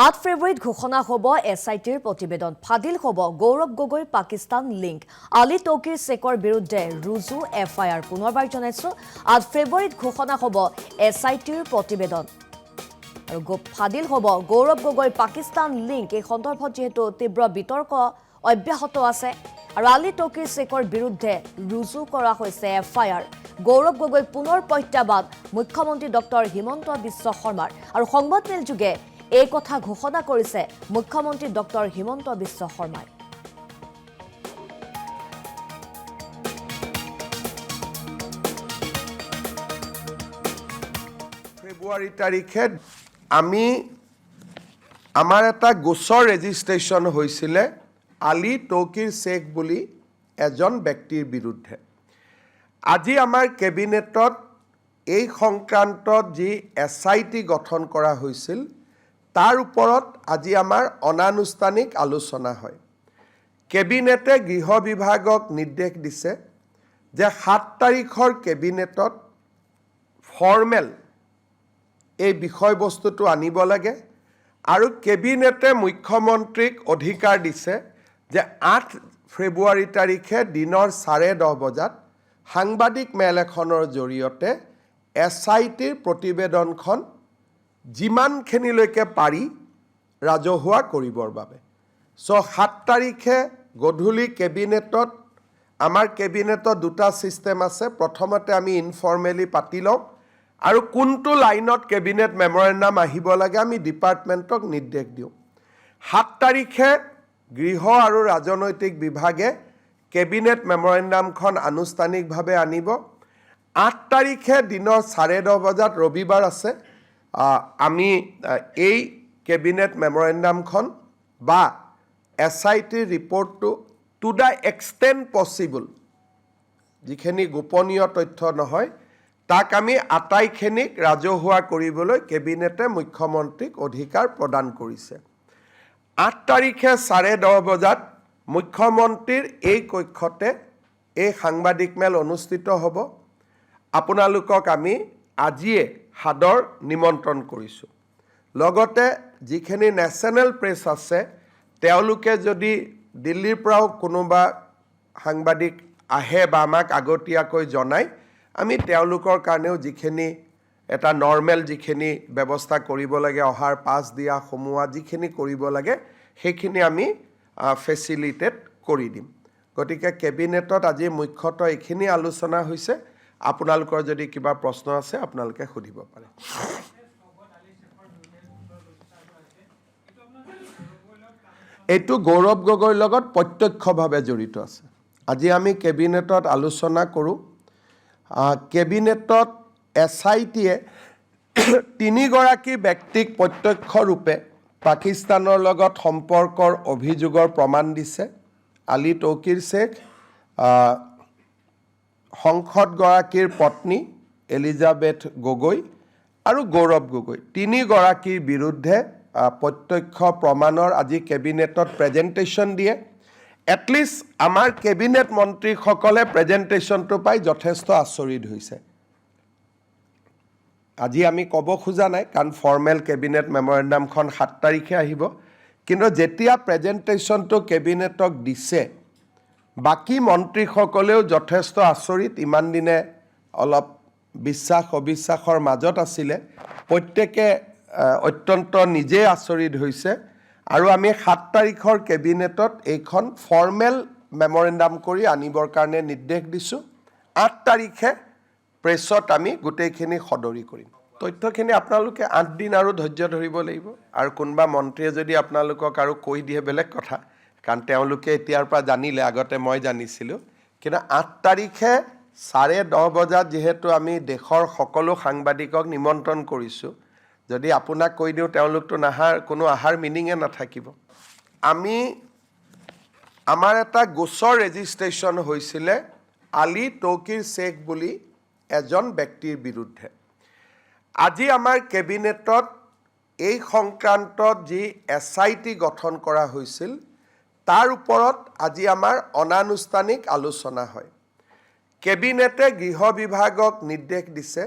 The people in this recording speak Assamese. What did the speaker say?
8 ফেব্ৰুৱাৰীত ঘোষণা হ'ব SITৰ প্ৰতিবেদন ফাদিল হ'ব গৌৰৱ গগৈৰ পাকিস্তান লিংক আলী তৌকিৰ শেখৰ বিৰুদ্ধে ৰুজু FIR পুনৰবাৰ জনাইছো 8 ফেব্ৰুৱাৰীত ঘোষণা হ'ব SITৰ প্ৰতিবেদন আৰু ফাদিল হ'ব গৌৰৱ গগৈৰ পাকিস্তান লিংক এই সন্দৰ্ভত যেহেতু তীব্ৰ বিতৰ্ক অব্যাহত আছে আৰু আলী তৌকিৰ শেখৰ বিৰুদ্ধে ৰুজু কৰা হৈছে FIR গৌৰৱ গগৈ পুনৰ প্ৰত্যাবাদ মুখ্যমন্ত্ৰী ডক্টৰ হিমন্ত বিশ্ব শৰ্মাৰ আৰু সংবাদমেল যোগে এই কথা ঘোষণা কৰিছে মুখ্যমন্ত্ৰী ডক্টৰ হিমন্ত বিশ্ব শৰ্মাই ফেব্ৰুৱাৰী তাৰিখে আমি আমাৰ এটা গোচৰ ৰেজিষ্ট্ৰেশ্যন হৈছিল আলী তৌকিৰ শেখ বুলি এজন ব্যক্তিৰ বিৰুদ্ধে আজি আমাৰ কেবিনেটত এই সংক্ৰান্তত যি SIT গঠন কৰা হৈছিল তাৰ ওপৰত আজি আমাৰ অনানুষ্ঠানিক আলোচনা হয় কেবিনেটে গৃহ বিভাগক নিৰ্দেশ দিছে যে 7 তাৰিখৰ কেবিনেটত ফৰ্মেল এই বিষয়বস্তুটো আনিব লাগে আৰু কেবিনেটে মুখ্যমন্ত্ৰীক অধিকাৰ দিছে যে 8 ফেব্ৰুৱাৰী তাৰিখে দিনৰ 10:30 বজাত সাংবাদিক মেল এখনৰ জৰিয়তে SITৰ প্ৰতিবেদনখন যিমানখিনিলৈকে পাৰি ৰাজহুৱা কৰিবৰ বাবে 7 তাৰিখে গধূলি কেবিনেটত আমাৰ কেবিনেটত দুটা সিস্টেম আছে প্ৰথমতে আমি ইনফৰ্মেলি পাতি লওঁ আৰু কোনটো লাইনত কেবিনেট মেমৰেণ্ডাম আহিব লাগে আমি ডিপাৰ্টমেণ্টক নিৰ্দেশ দিওঁ 7 তাৰিখে গৃহ আৰু ৰাজনৈতিক বিভাগে কেবিনেট মেমৰেণ্ডামখন আনুষ্ঠানিকভাৱে আনিব 8 তাৰিখে দিনৰ 10:30 বজাত ৰবিবাৰ আছে আমি এই কেবিনেট মেমৰেণ্ডামখন বা SITৰ ৰিপৰ্টটো টু দ্য এক্সটেণ্ট পচিবল যিখিনি গোপনীয় তথ্য নহয় তাক আমি আটাইখিনিক ৰাজহুৱা কৰিবলৈ কেবিনেটে মুখ্যমন্ত্ৰীক অধিকাৰ প্ৰদান কৰিছে 8 তাৰিখে 10:30 বজাত মুখ্যমন্ত্ৰীৰ এই কক্ষতে এই সাংবাদিক মেল অনুষ্ঠিত হ'ব আপোনালোকক আমি আজিয়ে হাদৰ নিমন্ত্ৰণ কৰিছোঁ লগতে যিখিনি নেশ্যনেল প্ৰেছ আছে তেওঁলোকে যদি দিল্লীৰ পৰাও কোনোবা সাংবাদিক আহে বা আমাক আগতীয়াকৈ জনায় আমি তেওঁলোকৰ কাৰণেও যিখিনি এটা নৰ্মেল যিখিনি ব্যৱস্থা কৰিব লাগে অহাৰ পাছ দিয়া সমুৱা যিখিনি কৰিব লাগে সেইখিনি আমি ফেচিলিটেট কৰি দিম গতিকে কেবিনেটত আজি মুখ্যতঃ এইখিনি আলোচনা হৈছে আপোনালোকৰ যদি কিবা প্ৰশ্ন আছে আপোনালোকে সুধিব পাৰে এইটো গৌৰৱ গগৈৰ লগত প্ৰত্যক্ষভাৱে জড়িত আছে আজি আমি কেবিনেটত আলোচনা কৰোঁ কেবিনেটত SITয়ে 3 গৰাকী ব্যক্তিক প্ৰত্যক্ষ ৰূপে পাকিস্তানৰ লগত সম্পৰ্কৰ অভিযোগৰ প্ৰমাণ দিছে আলী তৌকিৰ শেখ সংসদগৰাকীৰ পত্নী এলিজাবেথ গগৈ আৰু গৌৰৱ গগৈ 3 গৰাকীৰ বিৰুদ্ধে প্ৰত্যক্ষ প্ৰমাণৰ আজি কেবিনেটত প্ৰেজেণ্টেশ্যন দিয়ে এটলিষ্ট আমাৰ কেবিনেট মন্ত্ৰীসকলে প্ৰেজেণ্টেশ্যনটো পাই যথেষ্ট আচৰিত হৈছে আজি আমি ক'ব খোজা নাই কাৰণ ফৰ্মেল কেবিনেট মেমৰেণ্ডামখন 7 তাৰিখে আহিব কিন্তু যেতিয়া প্ৰেজেণ্টেশ্যনটো কেবিনেটক দিছে বাকী মন্ত্ৰীসকলেও যথেষ্ট আচৰিত ইমান দিনে অলপ বিশ্বাস অবিশ্বাসৰ মাজত আছিলে প্ৰত্যেকে অত্যন্ত নিজে আচৰিত হৈছে আৰু আমি 7 তাৰিখৰ কেবিনেটত এইখন ফৰ্মেল মেমৰেণ্ডাম কৰি আনিবৰ কাৰণে নিৰ্দেশ দিছোঁ 8 তাৰিখে প্ৰেছত আমি গোটেইখিনি সদৰি কৰিম তথ্যখিনি আপোনালোকে 8 দিন আৰু ধৈৰ্য ধৰিব লাগিব আৰু কোনোবা মন্ত্ৰীয়ে যদি আপোনালোকক আৰু কৈ দিয়ে বেলেগ কথা কাৰণ তেওঁলোকে এতিয়াৰ পৰা জানিলে আগতে মই জানিছিলোঁ কিন্তু 8 তাৰিখে 10:30 বজাত যেহেতু আমি দেশৰ সকলো সাংবাদিকক নিমন্ত্ৰণ কৰিছোঁ যদি আপোনাক কৈ দিওঁ তেওঁলোকতো নাহাৰ কোনো আহাৰ মিনিঙে নাথাকিব আমি আমাৰ এটা গোচৰ ৰেজিষ্ট্ৰেশ্যন হৈছিল আলী তৌকিৰ শেখ বুলি এজন ব্যক্তিৰ বিৰুদ্ধে আজি আমাৰ কেবিনেটত এই সংক্ৰান্তত যি SIT গঠন কৰা হৈছিল তাৰ ওপৰত আজি আমাৰ অনানুষ্ঠানিক আলোচনা হয় কেবিনেটে গৃহ বিভাগক নিৰ্দেশ দিছে